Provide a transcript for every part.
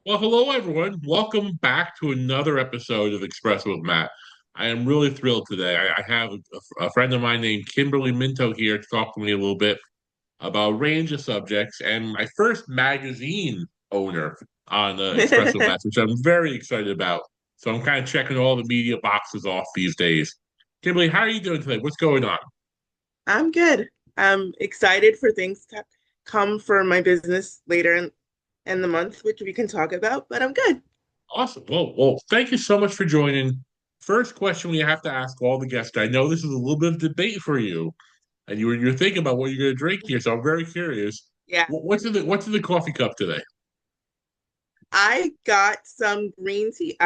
Well, hello everyone. Welcome back to another episode of Espresso with Matt. I am really thrilled today. I have a friend of mine named Kimberly Minto here to talk to me a little bit about a range of subjects and my first magazine owner on Espresso Matt, which I'm very excited about. So I'm kind of checking all the media boxes off these days. Kimberly, how are you doing today? What's going on? I'm good. I'm excited for things to come for my business later in the month, which we can talk about, but I'm good. Awesome. Well, thank you so much for joining. First question we have to ask all the guests. I know this is a little bit of debate for you, and you're thinking about what you're going to drink here. So I'm very curious. Yeah. What's in the coffee cup today? I got some green tea.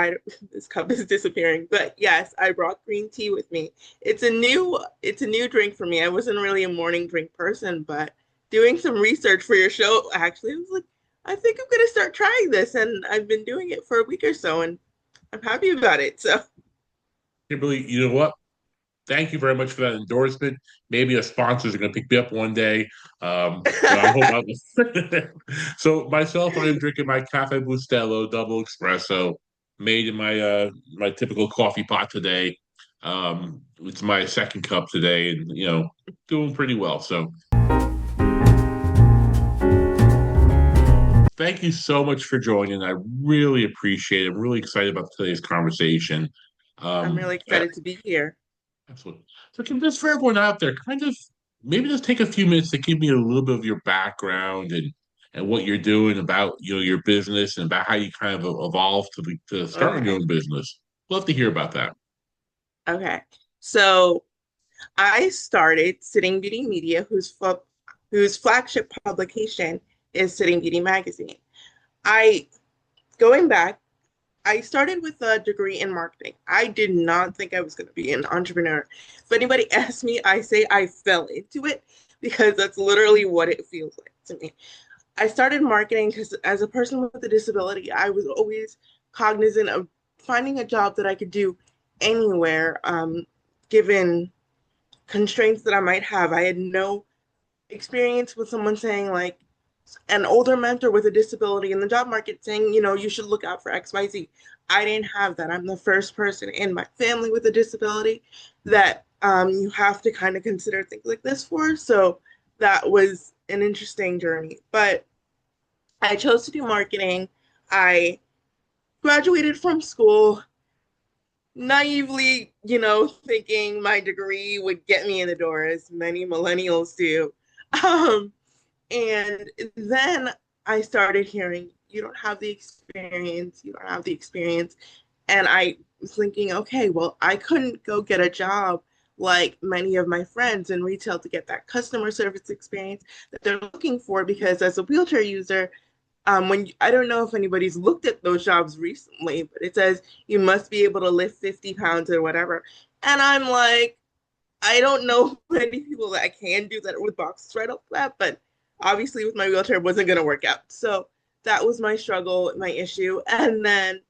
This cup is disappearing, but yes, I brought green tea with me. It's a new drink for me. I wasn't really a morning drink person, but doing some research for your show, actually, I was like, I think I'm gonna start trying this, and I've been doing it for a week or so, and I'm happy about it. So, Kimberly, you know what? Thank you very much for that endorsement. Maybe a sponsors are going to pick me up one day. I hope I'm. So myself, I am drinking my Cafe Bustelo double espresso, made in my typical coffee pot today. It's my second cup today, and doing pretty well. So thank you so much for joining. I really appreciate it. I'm really excited about today's conversation. I'm Um, really excited to be here. Absolutely. So, can just for everyone out there, kind of maybe just take a few minutes to give me a little bit of your background and what you're doing about your business and about how you kind of evolved to starting your Okay. own business. Love to hear about that. Okay. So I started Sitting Beauty Media, whose flagship publication is Sitting Beauty Magazine. I Going back, I started with a degree in marketing. I did not think I was going to be an entrepreneur. If anybody asks me, I say I fell into it because that's literally what it feels like to me. I started marketing because as a person with a disability, I was always cognizant of finding a job that I could do anywhere, given constraints that I might have. I had no experience with someone saying, like, an older mentor with a disability in the job market saying, you should look out for XYZ. I didn't have that. I'm the first person in my family with a disability that you have to kind of consider things like this for. So that was an interesting journey. But I chose to do marketing. I graduated from school naively, thinking my degree would get me in the door, as many millennials do. Um, and then I started hearing, you don't have the experience, you don't have the experience. And I was thinking, okay, well, I couldn't go get a job like many of my friends in retail to get that customer service experience that they're looking for because as a wheelchair user, I don't know if anybody's looked at those jobs recently, but it says you must be able to lift 50 pounds or whatever. And I'm like, I don't know many people that can do that with boxes right off the bat, but obviously with my wheelchair it wasn't going to work out. So that was my struggle, my issue. And then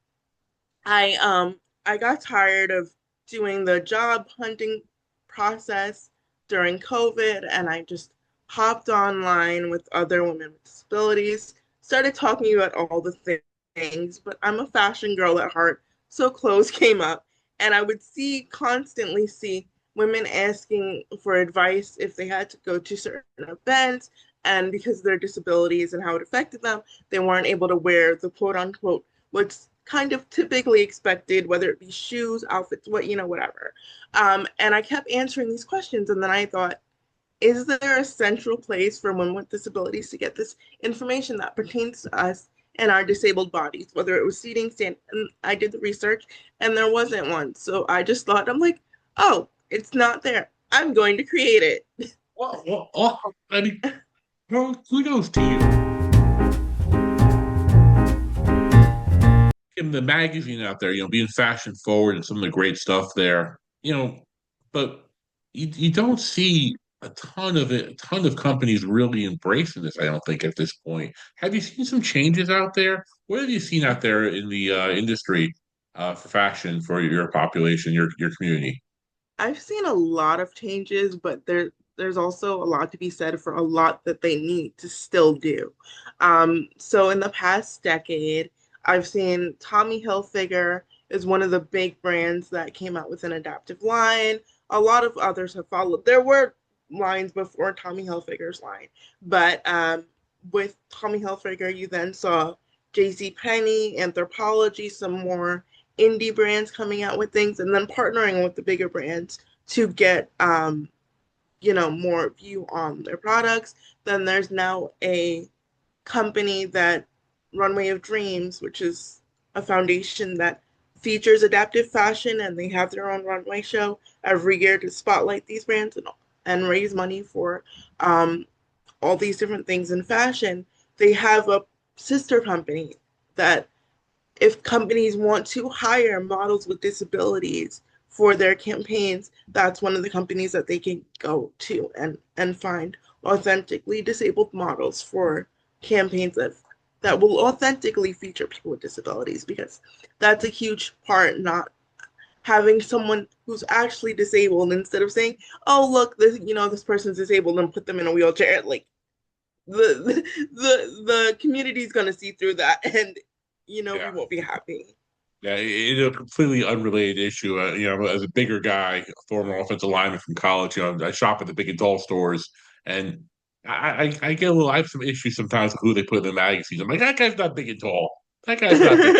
I got tired of doing the job hunting process during COVID, and I just hopped online with other women with disabilities, started talking about all the things. But I'm a fashion girl at heart, so clothes came up, and I would constantly see women asking for advice if they had to go to certain events, and because of their disabilities and how it affected them, they weren't able to wear the quote unquote what's kind of typically expected, whether it be shoes, outfits, whatever. And I kept answering these questions, and then I thought, is there a central place for women with disabilities to get this information that pertains to us and our disabled bodies, whether it was seating, stand? And I did the research, and there wasn't one. So I just thought, I'm like, oh, it's not there. I'm going to create it. I mean, kudos to you. In the magazine out there, being fashion forward and some of the great stuff there, but you don't see a ton of it, a ton of companies really embracing this, I don't think, at this point. Have you seen some changes out there? What have you seen out there in the industry for fashion for your population, your community? I've seen a lot of changes, but there's also a lot to be said for a lot that they need to still do. So in the past decade, I've seen Tommy Hilfiger is one of the big brands that came out with an adaptive line. A lot of others have followed. There were lines before Tommy Hilfiger's line, but with Tommy Hilfiger, you then saw JC Penney, Anthropologie, some more indie brands coming out with things, and then partnering with the bigger brands to get more view on their products. Then there's now a company that Runway of Dreams, which is a foundation that features adaptive fashion, and they have their own runway show every year to spotlight these brands and raise money for all these different things in fashion. They have a sister company that if companies want to hire models with disabilities for their campaigns, that's one of the companies that they can go to and find authentically disabled models for campaigns that will authentically feature people with disabilities, because that's a huge part, not having someone who's actually disabled instead of saying, oh look, this person's disabled and put them in a wheelchair. Like the community is going to see through that, and we Yeah. won't be happy. Yeah, it's a completely unrelated issue. As a bigger guy, a former offensive lineman from college, I shop at the big adult stores, and I get a little. I have some issues sometimes with who they put in the magazines. I'm like, that guy's not big and tall. That guy's not big.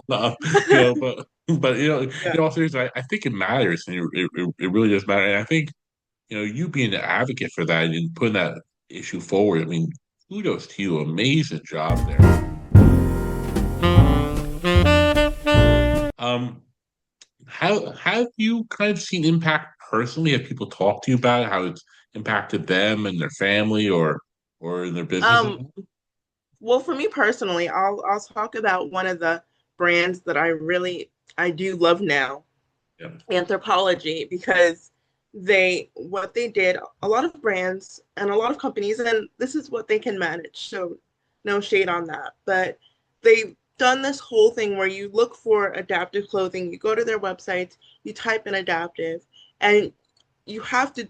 But Yeah. all seriousness, I think it matters, and it really does matter. And I think you being an advocate for that and putting that issue forward. I mean, kudos to you. Amazing job there. Um, how have you kind of seen impact personally? Have people talked to you about it, how it's impacted them and their family or in their businesses? um well, for me personally, I'll talk about one of the brands that I do love now, Yeah. Anthropology, because what they did, a lot of brands and a lot of companies, and this is what they can manage, so no shade on that, but they've done this whole thing where you look for adaptive clothing, you go to their websites, you type in adaptive, and you have to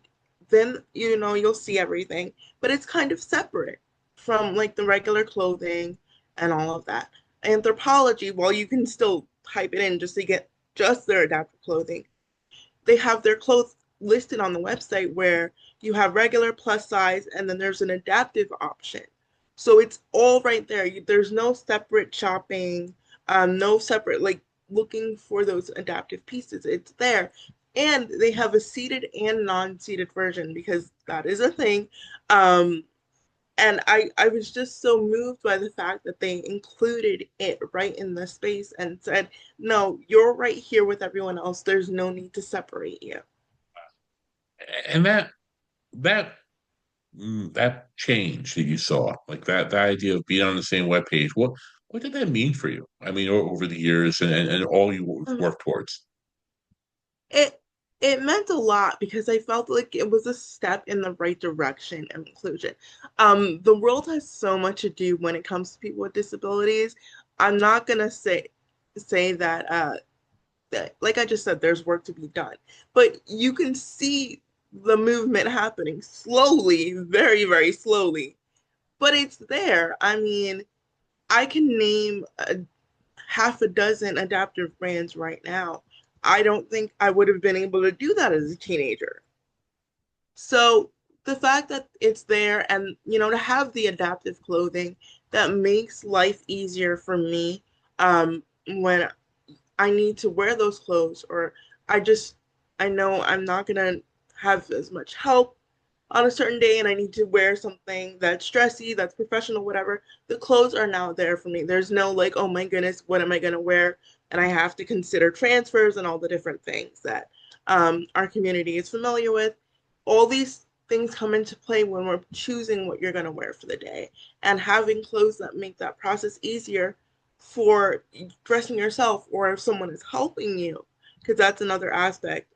then you'll see everything, but it's kind of separate from like the regular clothing and all of that. Anthropology, while you can still type it in just to get just their adaptive clothing, they have their clothes listed on the website where you have regular, plus size, and then there's an adaptive option. So it's all right there. There's no separate shopping, no separate like looking for those adaptive pieces. It's there. And they have a seated and non-seated version, because that is a thing. Um, and I was just so moved by the fact that they included it right in the space and said, no, you're right here with everyone else. There's no need to separate you. And that that change that you saw, like that idea of being on the same webpage, what did that mean for you? I mean, over the years and all you worked towards. it it meant a lot because I felt like it was a step in the right direction and inclusion. The world has so much to do when it comes to people with disabilities. I'm not gonna say that that, like I just said, there's work to be done, but you can see the movement happening slowly, very, very slowly, but it's there. I mean, I can name half a dozen adaptive brands right now. I don't think I would have been able to do that as a teenager. So the fact that it's there, and to have the adaptive clothing that makes life easier for me, when I need to wear those clothes, or I just I know I'm not gonna have as much help on a certain day and I need to wear something that's dressy, that's professional, whatever. The clothes are now there for me. There's no like, oh my goodness, what am I gonna wear? And I have to consider transfers and all the different things that our community is familiar with. All these things come into play when we're choosing what you're gonna wear for the day, and having clothes that make that process easier for dressing yourself, or if someone is helping you, because that's another aspect.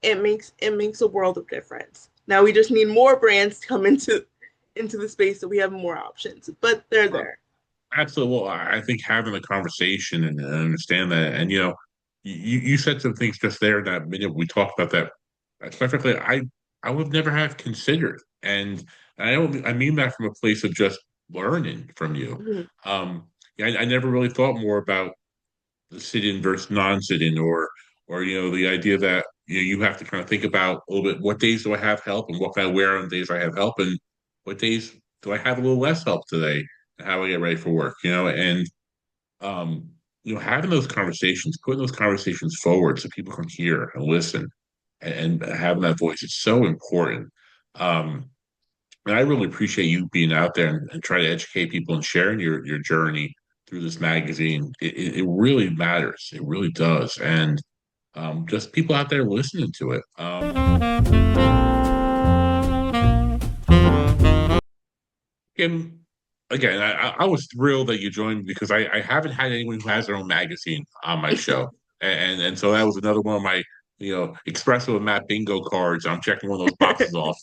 It makes a world of difference. Now we just need more brands to come into the space so we have more options, but they're there. Absolutely. Well, I think having a conversation and understand that, and you said some things just there in that minute we talked about that. Specifically, I would never have considered, and I don't. I mean that from a place of just learning from you. Mhm. Um, yeah, I never really thought more about the sit-in versus non-sit-in, or the idea that you have to kind of think about a little bit, what days do I have help and what can I wear on days I have help, and what days do I have a little less help today, and how do I get ready for work, and um, having those conversations, putting those conversations forward so people can hear and listen, and having that voice is so important. Um, and I really appreciate you being out there and trying to educate people and sharing your journey through this magazine. It really matters. It really does. And just people out there listening to it. And again, I was thrilled that you joined because I haven't had anyone who has their own magazine on my show. And so that was another one of my, Espresso and Matt bingo cards. I'm checking one of those boxes off.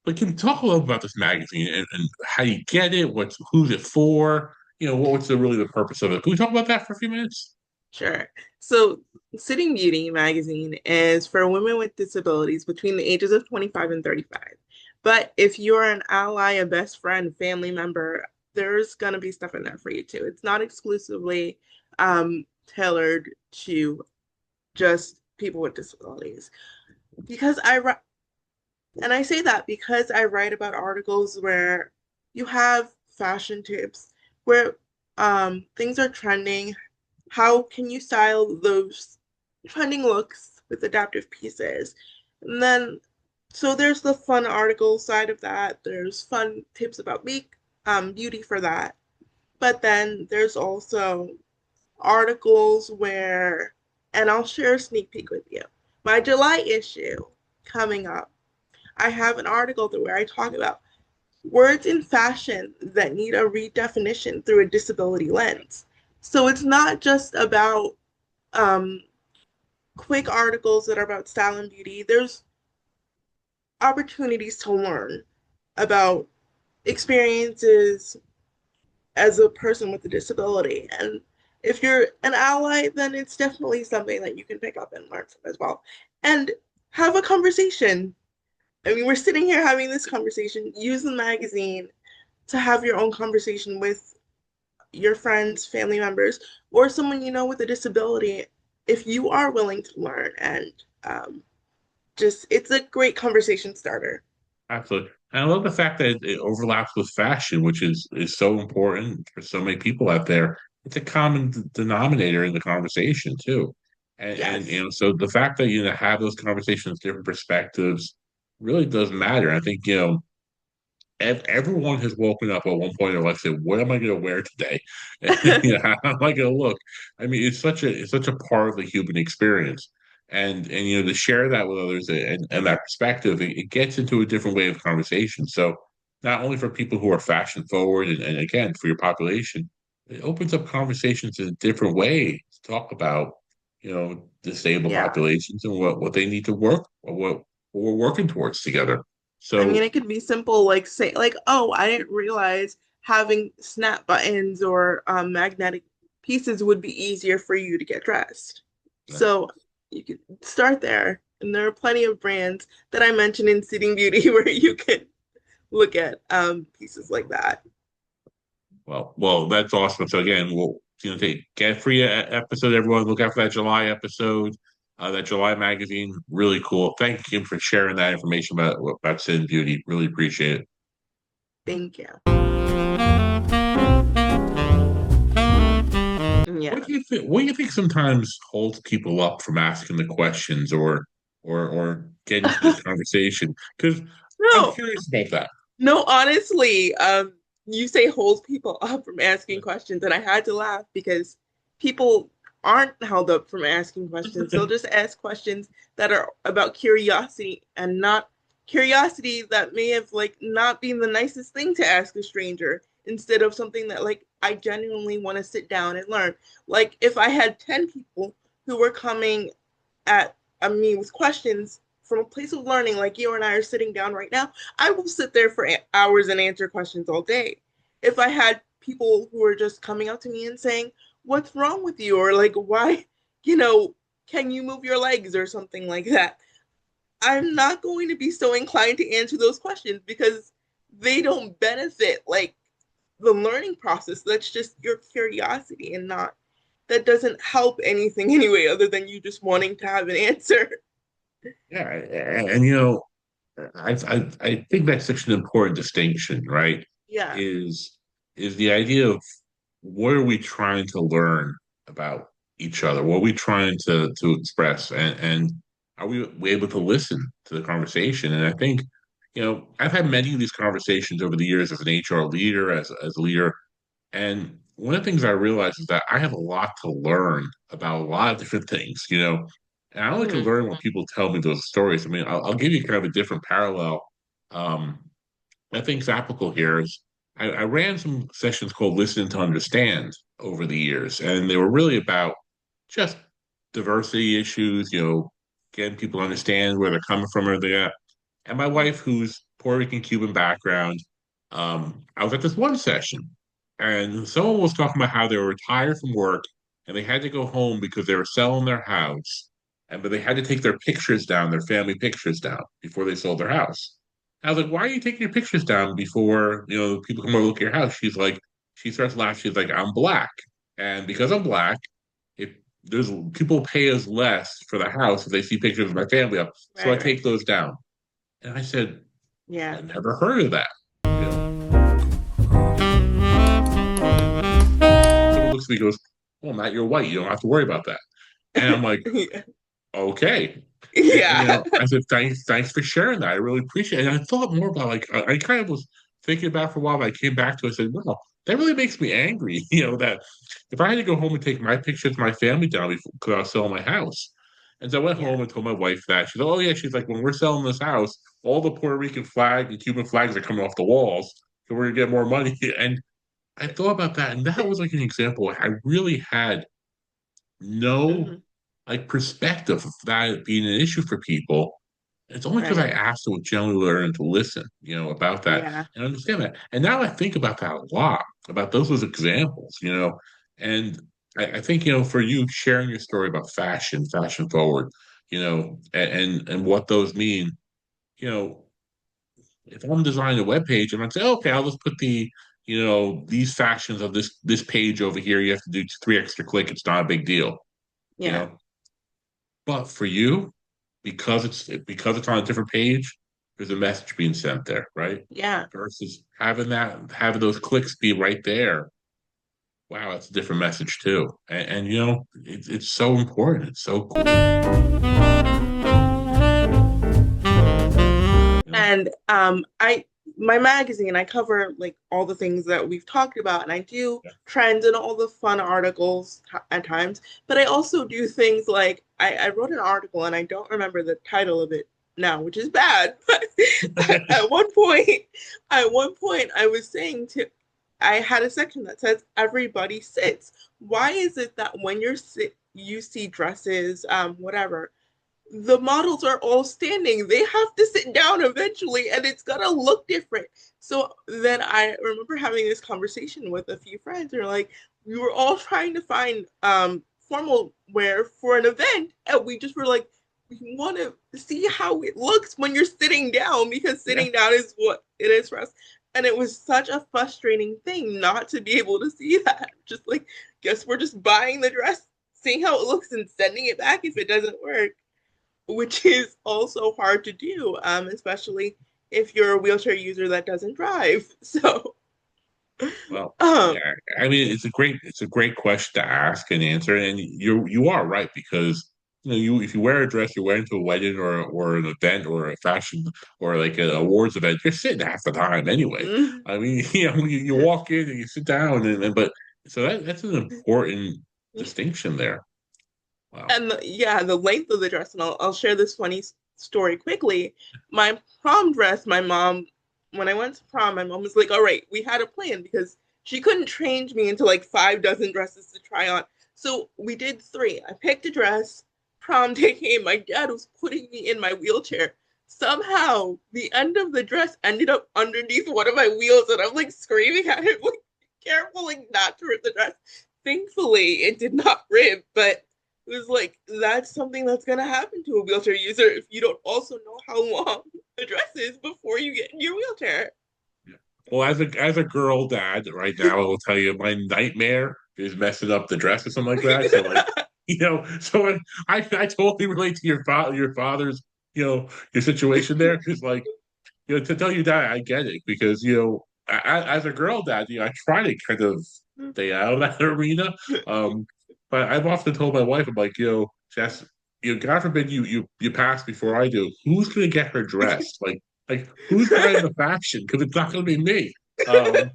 But can you talk a little about this magazine and how you get it? Who's it for? What's really the purpose of it? Can we talk about that for a few minutes? Sure. So, Sitting Beauty magazine is for women with disabilities between the ages of 25 and 35. But if you're an ally, a best friend, family member, there's going to be stuff in there for you too. It's not exclusively tailored to just people with disabilities. Because and I say that because I write about articles where you have fashion tips, where things are trending. How can you style those trending looks with adaptive pieces? And then, so there's the fun article side of that. There's fun tips about beauty for that. But then there's also articles where, and I'll share a sneak peek with you. My July issue coming up, I have an article where I talk about words in fashion that need a redefinition through a disability lens. So it's not just about um, quick articles that are about style and beauty. There's opportunities to learn about experiences as a person with a disability. And if you're an ally, then it's definitely something that you can pick up and learn from as well. And have a conversation. I mean, we're sitting here having this conversation. Use the magazine to have your own conversation with your friends, family members, or someone you know with a disability if you are willing to learn. And just, it's a great conversation starter. Absolutely. And I love the fact that it overlaps with fashion, which is so important for so many people out there. It's a common denominator in the conversation too. And Yes. so the fact that have those conversations, different perspectives, really does matter. I think everyone has woken up at one point in their life and said, "What am I going to wear today? How am I going to look?" I mean, it's such a part of the human experience, and to share that with others and that perspective, it gets into a different way of conversation. So not only for people who are fashion forward, and again for your population, it opens up conversations in a different way to talk about disabled Yeah. populations and what they need to work, or what we're working towards together. I mean, So it could be simple, like say, like, oh, I didn't realize having snap buttons or magnetic pieces would be easier for you to get dressed. So you could start there. And there are plenty of brands that I mentioned in Sitting Beauty where you can look at pieces like that. Well, that's awesome. So again, we'll take get a free episode. Everyone, look out for that July episode, that July magazine. Really cool. Thank you, Kim, for sharing that information about Sin Beauty. Really appreciate it. Thank you. What Yeah. do you think? What do you think sometimes holds people up from asking the questions or getting to this conversation? Because I'm No, curious about that. no, honestly, you say holds people up from asking questions, and I had to laugh because people aren't held up from asking questions. They'll just ask questions that are about curiosity and not curiosity that may have like not been the nicest thing to ask a stranger instead of something that like I genuinely want to sit down and learn. Like if I had 10 people who were coming at me with questions from a place of learning like you and I are sitting down right now, I will sit there for hours and answer questions all day. If I had people who are just coming up to me and saying, "What's wrong with you?" or like, "Why, you know, can you move your legs?" or something like that, I'm not going to be so inclined to answer those questions because they don't benefit like the learning process. That's just your curiosity and not that doesn't help anything anyway, other than you just wanting to have an answer. Yeah, and I think that's such an important distinction, right? Yeah. Is is the idea of what are we trying to learn about each other? What are we trying to express? And are we able to listen to the conversation? And I think, I've had many of these conversations over the years as an HR leader, as a leader, and one of the things I realized is that I have a lot to learn about a lot of different things, and I only can Hmm. learn when people tell me those stories. I mean, I'll give you kind of a different parallel. Um, I think it's applicable here is I ran some sessions called Listen to Understand over the years, and they were really about just diversity issues, getting people to understand where they're coming from or they're at. And my wife, who's Puerto Rican Cuban background, I was at this one session, and someone was talking about how they were retired from work and they had to go home because they were selling their house, and but they had to take their pictures down, their family pictures down before they sold their house. I was like, "Why are you taking your pictures down before people come over to look at your house?" She starts laughing. She's like, "I'm black, and because I'm black, if there's people pay us less for the house if they see pictures of my family up, so I Right, right. take those down." And I said, Yeah. "I never heard of that." You know, someone looks at me and goes, "Well, Matt, you're white. You don't have to worry about that." And I'm like, Yeah. okay. And Yeah. I said, thanks for sharing that. I really appreciate it. And I thought more about like I kind of was thinking about it for a while, but I came back to it and said, well, that really makes me angry, that if I had to go home and take my pictures of my family down because I was selling my house. And so I went Yeah. home and told my wife that. She's like, oh yeah, she's like, when we're selling this house, all the Puerto Rican flag and Cuban flags are coming off the walls, so we're gonna get more money. And I thought about that, and that was like an example where I really had no Hmm. like perspective of that being an issue for people. It's only because Right. I asked them generally learn to listen, about that Yeah. and understand that. And now I think about that a lot, about those as examples, and I think, for you sharing your story about fashion forward, and what those mean, you know, if I'm designing a web page and I say, okay, I'll just put these fashions of this page over here. You have to do three extra click. It's not a big deal, you Yeah. know. But for you, because it's on a different page, there's a message being sent there, right? Yeah. Versus having those clicks be right there. Wow, that's a different message too. And it's so important. It's so cool. You know? And I my magazine, I cover like all the things that we've talked about, and I do Yeah. trends and all the fun articles at times. But I also do things like I wrote an article and I don't remember the title of it now, which is bad. But at one point, I was saying to I had a section that says everybody sits. Why is it that when you see dresses, whatever, the models are all standing. They have to sit down eventually, and it's gonna look different. So then I remember having this conversation with a few friends. They're like, we were all trying to find formal wear for an event, and we just were like, we want to see how it looks when you're sitting down because Yeah. sitting down is what it is for us. And it was such a frustrating thing not to be able to see that. Just like, guess we're just buying the dress, seeing how it looks, and sending it back if it doesn't work, which is also hard to do, especially if you're a wheelchair user that doesn't drive. So, Well, um, yeah. I mean, it's a great question to ask and answer, and you are right because if you wear a dress, you're wearing to a wedding or an event or a fashion or like an awards event, you're sitting half the time anyway. mm, I mean, you walk in and you sit down, and but so that's an important distinction there. Wow. and yeah, the length of the dress, and I'll share this funny story quickly. My prom dress, my mom, when I went to prom, my mom was like, "All right, we had a plan because she couldn't change me into like 5 dozen dresses to try on. So we did three. I picked a dress. Prom day came. My dad was putting me in my wheelchair. Somehow, the end of the dress ended up underneath one of my wheels, and I'm like screaming at him, like, careful, like not to rip the dress. Thankfully, it did not rip, but it was like that's something that's gonna happen to a wheelchair user if you don't also know how long the dress is before you get in your wheelchair. Yeah. Well, as a girl dad right now, I will tell you my nightmare is messing up the dress or something like that. So like, so I totally relate to your father's, your situation there because like, to tell you that I get it because as a girl dad, I try to kind of stay out of that arena. Um, but I've often told my wife, I'm like, Jess, God forbid you pass before I do. Who's gonna get her dressed? Like who's buying the fashion? Because it's not gonna be me. Um,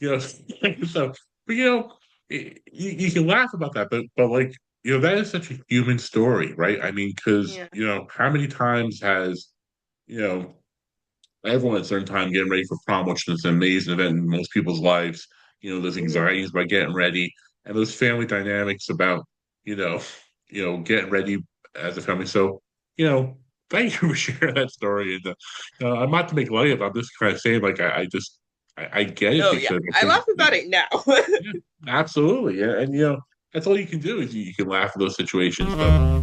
you know, so but you can laugh about that, but like that is such a human story, right? I mean, because Yeah. how many times has you know everyone at a certain time getting ready for prom, which is an amazing event in most people's lives. Those Mhm. anxieties about getting ready and those family dynamics about, you know, getting ready as a family. So, thank you for sharing that story. And I'm not to make light of it. I'm just kind of saying, like, I get it Oh yeah, because I I think, laugh about it now. yeah, absolutely. Yeah. And, that's all you can do is you can laugh at those situations. But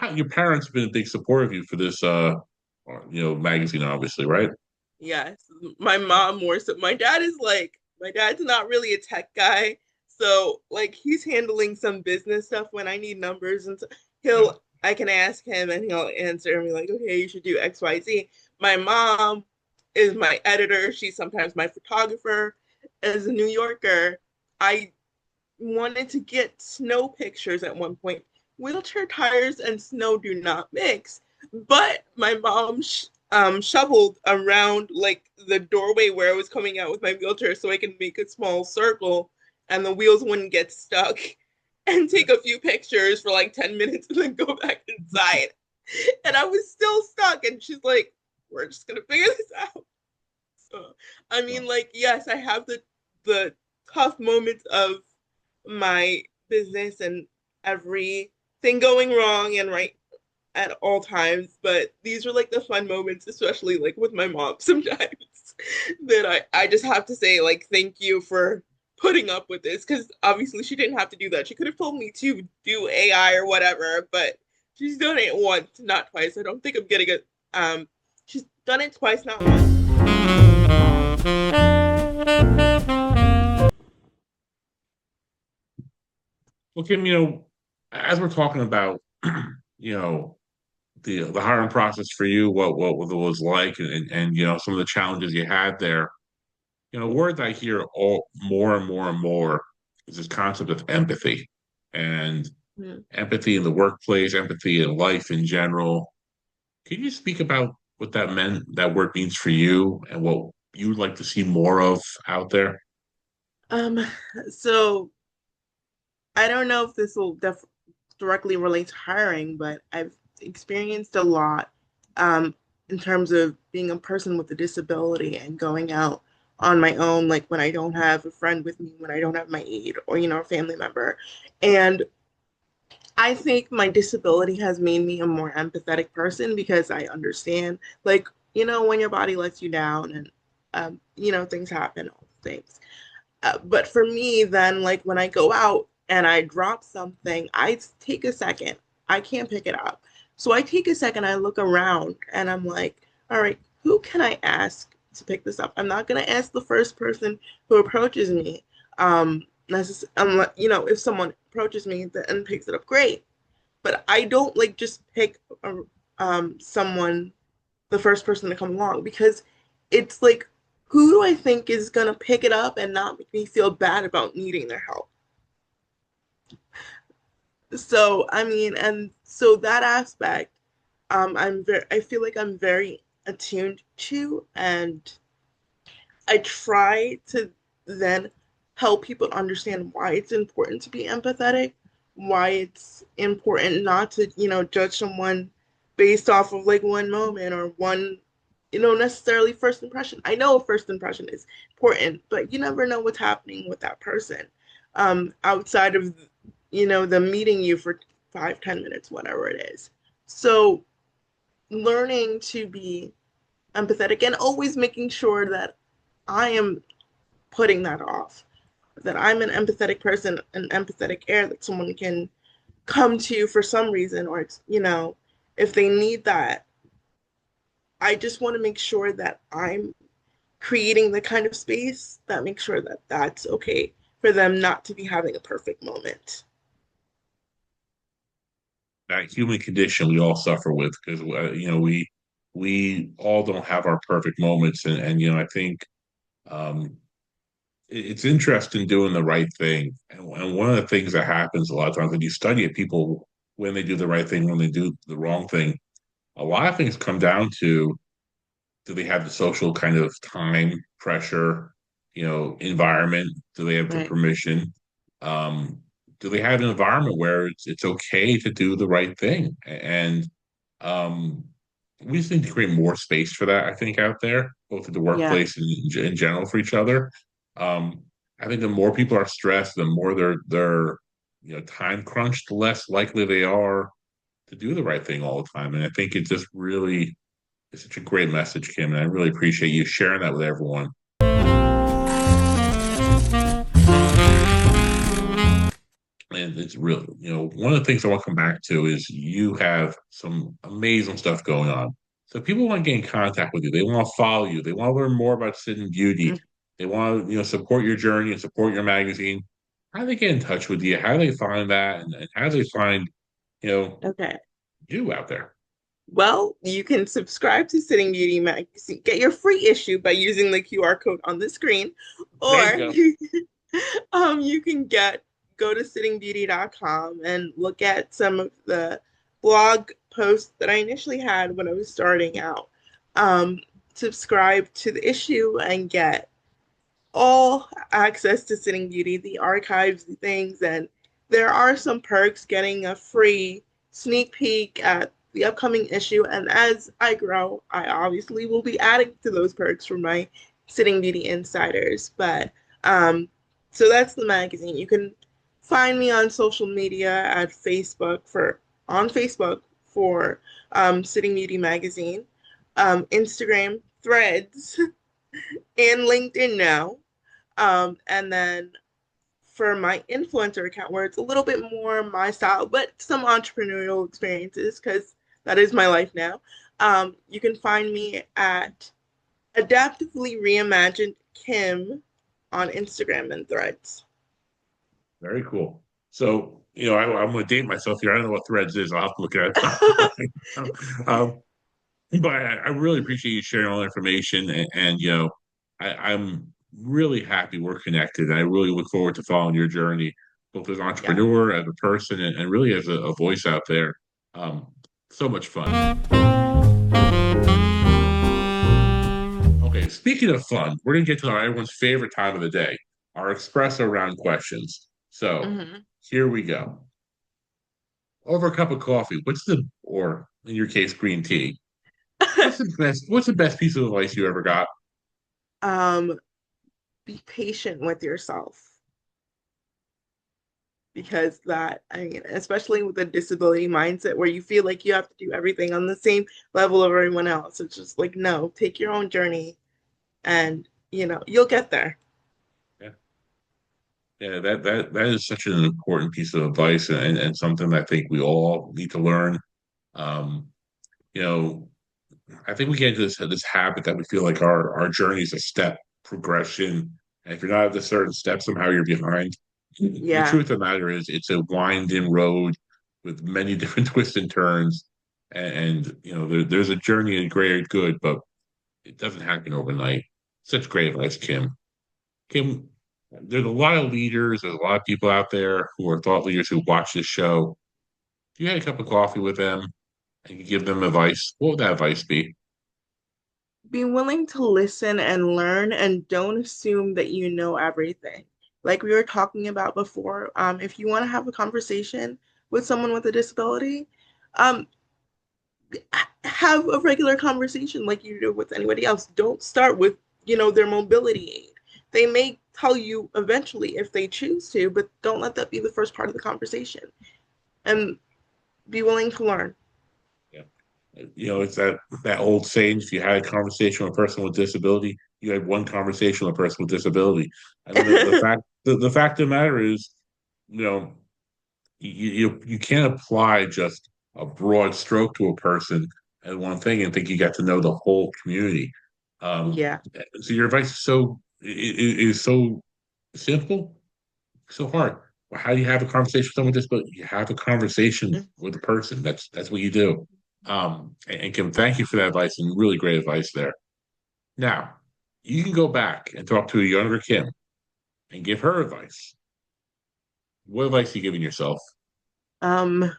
so your parents have been a big support of you for this, magazine, obviously, right? Yes, my mom more so. My dad's not really a tech guy, so like he's handling some business stuff when I need numbers and so Yeah. I can ask him and he'll answer and be like, okay, you should do XYZ. My mom is my editor. She's sometimes my photographer. As a New Yorker, I wanted to get snow pictures at one point. Wheelchair tires and snow do not mix, but my mom shoveled around like the doorway where I was coming out with my wheelchair so I can make a small circle and the wheels wouldn't get stuck and take a few pictures for like 10 minutes and then go back inside. And I was still stuck. And she's like, we're just going to figure this out. So, I mean, like, yes, I have the tough moments of my business and everything going wrong and right at all times. But these are like the fun moments, especially like with my mom sometimes, that I just have to say, like, thank you for putting up with this. Because obviously she didn't have to do that. She could have told me to do AI or whatever, but she's done it once, not twice. I don't think I'm getting it. She's done it twice, not once. Well, Kim, as we're talking about, you know, the hiring process for you, what it was like, and some of the challenges you had there. A word I hear all more and more and more is this concept of empathy, and Mm. empathy in the workplace, empathy in life in general. Can you speak about what that word means for you, and what you would like to see more of out there? Um, so I don't know if this will directly relate to hiring, but I've experienced a lot in terms of being a person with a disability and going out on my own, like when I don't have a friend with me, when I don't have my aide or, a family member. And I think my disability has made me a more empathetic person because I understand, like, when your body lets you down and, things happen, all things. But for me, then, like when I go out and I drop something, I take a second. I can't pick it up. So I take a second, I look around and I'm like, all right, who can I ask to pick this up? I'm not going to ask the first person who approaches me. If someone approaches me and picks it up, great. But I don't like just pick someone, the first person to come along, because it's like, who do I think is gonna pick it up and not make me feel bad about needing their help? So I mean, and so that aspect, I feel like I'm very attuned to, and I try to then help people understand why it's important to be empathetic, why it's important not to, judge someone based off of like one moment or one, necessarily first impression. I know a first impression is important, but you never know what's happening with that person outside of, them meeting you for 5, 10 minutes, whatever it is. So learning to be empathetic and always making sure that I am putting that off. That I'm an empathetic person, an empathetic air that someone can come to for some reason, or if they need that, I just want to make sure that I'm creating the kind of space that makes sure that that's okay for them not to be having a perfect moment. That human condition we all suffer with because we all don't have our perfect moments, and I think um, it's interesting doing the right thing. And one of the things that happens a lot of times when you study it, people when they do the right thing, when they do the wrong thing, a lot of things come down to do they have the social kind of time pressure, environment? Do they have the Right. permission? Um, do they have an environment where it's okay to do the right thing? And um, we just need to create more space for that, I think, out there, both at the Yeah. workplace and in general for each other. Um, I think the more people are stressed, the more they're time crunched, the less likely they are to do the right thing all the time. And I think it just really is such a great message, Kim, and I really appreciate you sharing that with everyone. And it's really, one of the things I want to come back to is you have some amazing stuff going on. So if people want to get in contact with you, they want to follow you, they want to learn more about Sitting Beauty, they want to, support your journey and support your magazine. How do they get in touch with you? How do they find that? And how do they find, you know, Okay. you out there? Well, you can subscribe to Sitting Beauty Magazine, get your free issue by using the QR code on the screen, There you or go. you can go to sittingbeauty.com and look at some of the blog posts that I initially had when I was starting out. Um, Subscribe to the issue and get all access to Sitting Beauty, the archives, the things, and there are some perks getting a free sneak peek at the upcoming issue. And as I grow, I obviously will be adding to those perks for my Sitting Beauty insiders. But so that's the magazine. You can find me on social media at Facebook for on Facebook for Sitting Beauty Magazine, Instagram, Threads, and LinkedIn now. And then for my influencer account, where it's a little bit more my style, but some entrepreneurial experiences, because that is my life now. You can find me at Adaptively Reimagined Kim on Instagram and Threads. Very cool. So, I'm going to date myself here. I don't know what Threads is. I'll have to look at it. um, but I really appreciate you sharing all the information, and I'm really happy we're connected. And I really look forward to following your journey, both as an Yeah. entrepreneur, as a person, and really as a voice out there. Um, so much fun. Okay, speaking of fun, we're gonna get to everyone's favorite time of the day, our espresso round questions. So Hmm. here we go. Over a cup of coffee, or in your case, green tea. What's the best piece of advice you ever got? um, be patient with yourself because I mean, especially with a disability mindset where you feel like you have to do everything on the same level of everyone else. It's just like, no, take your own journey and you'll get there. Yeah. Yeah, that is such an important piece of advice, and something that I think we all need to learn. Um, you know, I think we get into this habit that we feel like our journey is a step progression, and if you're not at a certain step, somehow you're behind. The Yeah. truth of the matter is, it's a winding road with many different twists and turns, and there's a journey in greater good, but it doesn't happen overnight. Such great advice, Kim. Kim, there's a lot of leaders, there's a lot of people out there who are thought leaders who watch this show. If you had a cup of coffee with them and you give them advice, what would that advice be? Be willing to listen and learn and don't assume that you know everything. Like we were talking about before, if you want to have a conversation with someone with a disability, um, have a regular conversation like you do with anybody else. Don't start with, their mobility aid. They may tell you eventually if they choose to, but don't let that be the first part of the conversation. And be willing to learn. Yeah. It's that old saying, if you had a conversation with a person with disability, you had one conversation with a person with disability. I mean, the fact of the matter is, you know, you can't apply just a broad stroke to a person. as one thing and think you got to know the whole community. Um, Yeah. so your advice is so simple, so hard. Well, how do you have a conversation with someone with disability? You have a conversation with a person. That's what you do. And Kim, thank you for that advice and really great advice there. Now, you can go back and talk to a younger Kim and give her advice. What advice are you giving yourself? Um,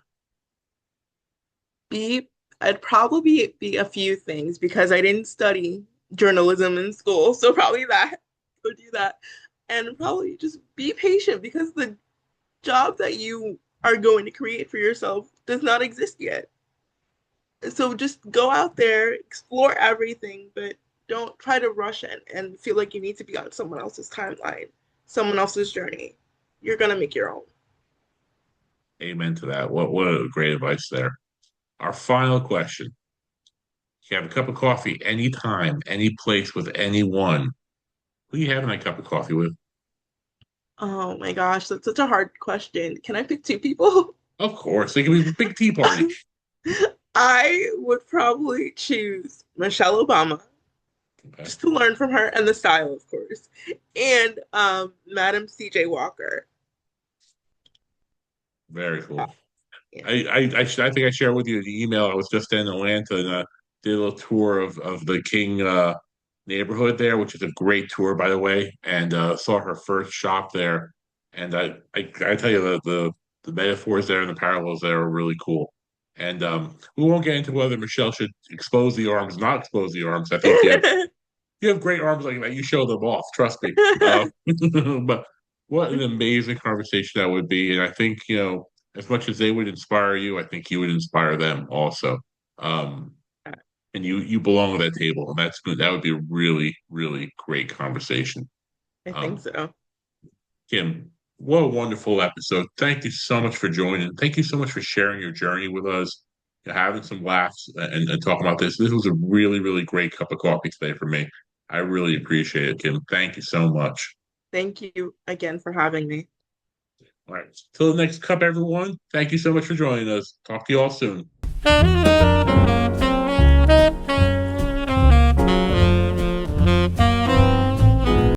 be I'd probably be a few things because I didn't study journalism in school, so probably that would do that. And probably just be patient because the job that you are going to create for yourself does not exist yet. So just go out there, explore everything, but don't try to rush it and feel like you need to be on someone else's timeline, someone else's journey. You're gonna make your own. Amen to that. What a great advice there. Our final question. You have a cup of coffee anytime, any place with anyone. Who are you having that cup of coffee with? Oh my gosh, that's such a hard question. Can I pick two people? Of course, it can be a big tea party. I would probably choose Michelle Obama Okay, just to learn from her and the style, of course, and Madam C.J. Walker. very Uh, cool. yeah. I think I shared with you the email. I was just in Atlanta and did a little tour of the King neighborhood there, which is a great tour, by the way, and saw her first shop there. And I tell you the metaphors there and the parallels there are really cool. And we won't get into whether Michelle should expose the arms, not expose the arms. I think you have great arms like that. You show them off, trust me. But what an amazing conversation that would be. And I think, as much as they would inspire you, I think you would inspire them also. Um, and you belong at that table, and that's good. That would be a really, really great conversation. I think Um, so. Kim, what a wonderful episode. Thank you so much for joining. Thank you so much for sharing your journey with us, having some laughs and talking about this. This was a really, really great cup of coffee today for me. I really appreciate it, Kim. Thank you so much. Thank you again for having me. All right. Till the next cup, everyone. Thank you so much for joining us. Talk to you all soon.